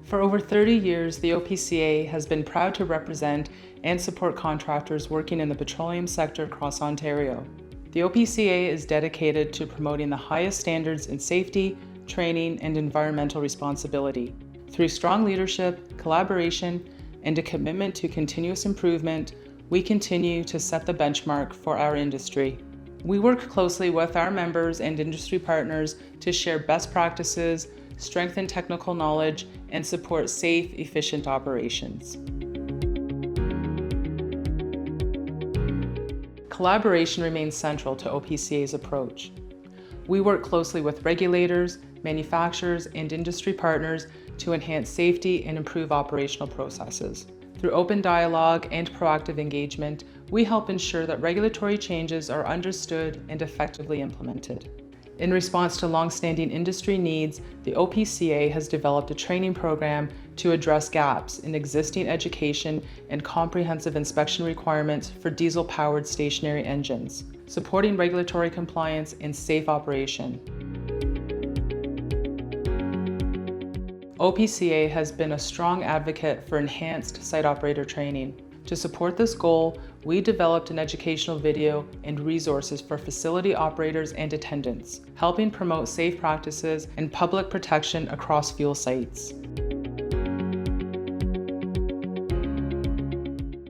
For over 30 years, the OPCA has been proud to represent and support contractors working in the petroleum sector across Ontario. The OPCA is dedicated to promoting the highest standards in safety, training, and environmental responsibility. Through strong leadership, collaboration, and a commitment to continuous improvement, we continue to set the benchmark for our industry. We work closely with our members and industry partners to share best practices, strengthen technical knowledge, and support safe, efficient operations. Collaboration remains central to OPCA's approach. We work closely with regulators, manufacturers, and industry partners to enhance safety and improve operational processes. Through open dialogue and proactive engagement, we help ensure that regulatory changes are understood and effectively implemented. In response to long-standing industry needs, the OPCA has developed a training program to address gaps in existing education and comprehensive inspection requirements for diesel-powered stationary engines, supporting regulatory compliance and safe operation. OPCA has been a strong advocate for enhanced site operator training. To support this goal, we developed an educational video and resources for facility operators and attendants, helping promote safe practices and public protection across fuel sites.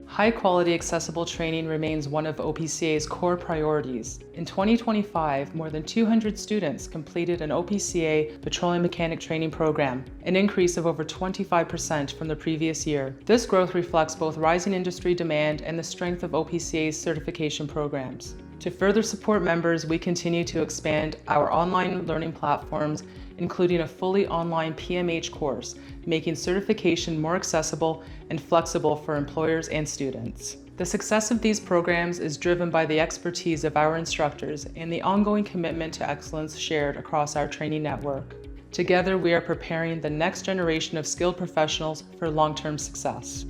High-quality, accessible training remains one of OPCA's core priorities. In 2025, more than 200 students completed an OPCA petroleum mechanic training program, an increase of over 25% from the previous year. This growth reflects both rising industry demand and the strength of OPCA's certification programs. To further support members, we continue to expand our online learning platforms, including a fully online PMH course, making certification more accessible and flexible for employers and students. The success of these programs is driven by the expertise of our instructors and the ongoing commitment to excellence shared across our training network. Together, we are preparing the next generation of skilled professionals for long-term success.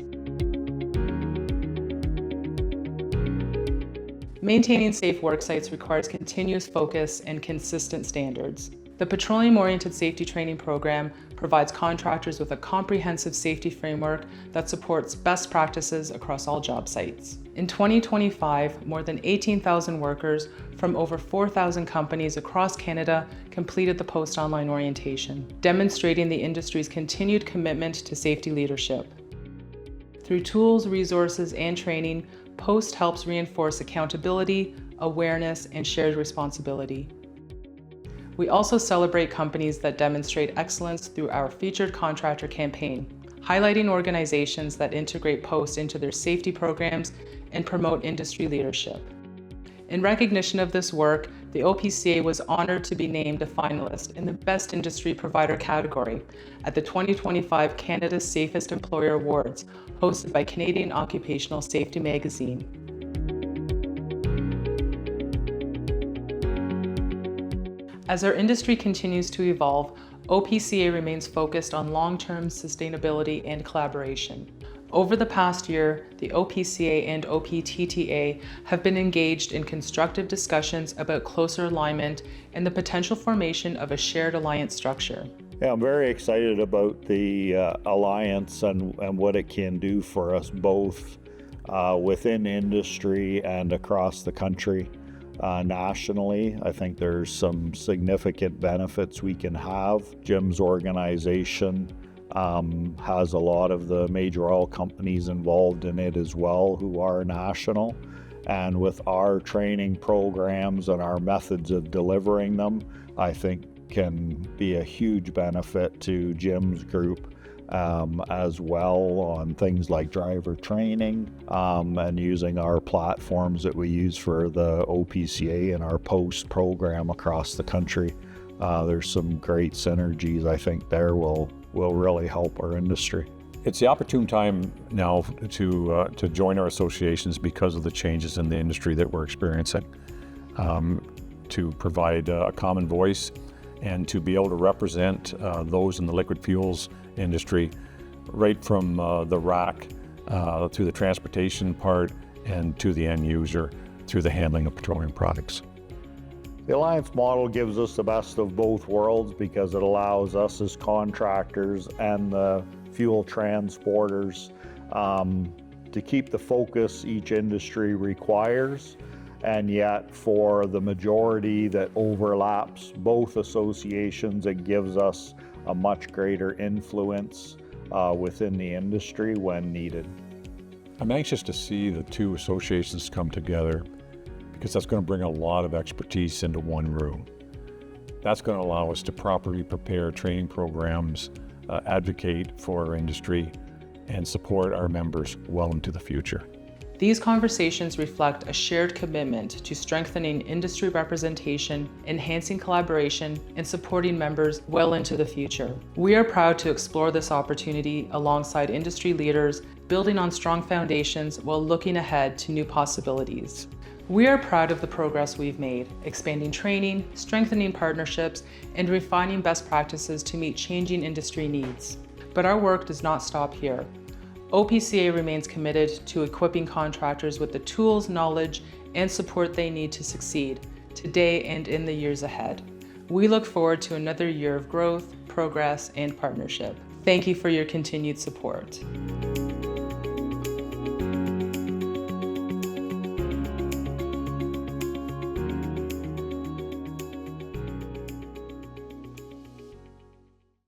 Maintaining safe work sites requires continuous focus and consistent standards. The Petroleum-Oriented Safety Training Program provides contractors with a comprehensive safety framework that supports best practices across all job sites. In 2025, more than 18,000 workers from over 4,000 companies across Canada completed the post-online orientation, demonstrating the industry's continued commitment to safety leadership. Through tools, resources, and training, POST helps reinforce accountability, awareness, and shared responsibility. We also celebrate companies that demonstrate excellence through our featured contractor campaign, highlighting organizations that integrate POST into their safety programs and promote industry leadership. In recognition of this work, the OPCA was honored to be named a finalist in the Best Industry Provider category at the 2025 Canada's Safest Employer Awards, hosted by Canadian Occupational Safety Magazine. As our industry continues to evolve, OPCA remains focused on long-term sustainability and collaboration. Over the past year, the OPCA and OPTTA have been engaged in constructive discussions about closer alignment and the potential formation of a shared alliance structure. Yeah, I'm very excited about the alliance and what it can do for us both within industry and across the country. Nationally, I think there's some significant benefits we can have. Jim's organization has a lot of the major oil companies involved in it as well who are national. And with our training programs and our methods of delivering them, I think can be a huge benefit to Jim's group as well on things like driver training and using our platforms that we use for the OPCA and our POST program across the country. There's some great synergies I think there will really help our industry. It's the opportune time now to join our associations because of the changes in the industry that we're experiencing, to provide a common voice and to be able to represent those in the liquid fuels industry right from the rack through the transportation part and to the end user through the handling of petroleum products. The alliance model gives us the best of both worlds because it allows us as contractors and the fuel transporters, to keep the focus each industry requires, and yet for the majority that overlaps both associations, it gives us a much greater influence within the industry when needed. I'm anxious to see the two associations come together because that's going to bring a lot of expertise into one room. That's going to allow us to properly prepare training programs, advocate for our industry, and support our members well into the future. These conversations reflect a shared commitment to strengthening industry representation, enhancing collaboration, and supporting members well into the future. We are proud to explore this opportunity alongside industry leaders, building on strong foundations while looking ahead to new possibilities. We are proud of the progress we've made, expanding training, strengthening partnerships, and refining best practices to meet changing industry needs. But our work does not stop here. OPCA remains committed to equipping contractors with the tools, knowledge, and support they need to succeed, today and in the years ahead. We look forward to another year of growth, progress, and partnership. Thank you for your continued support.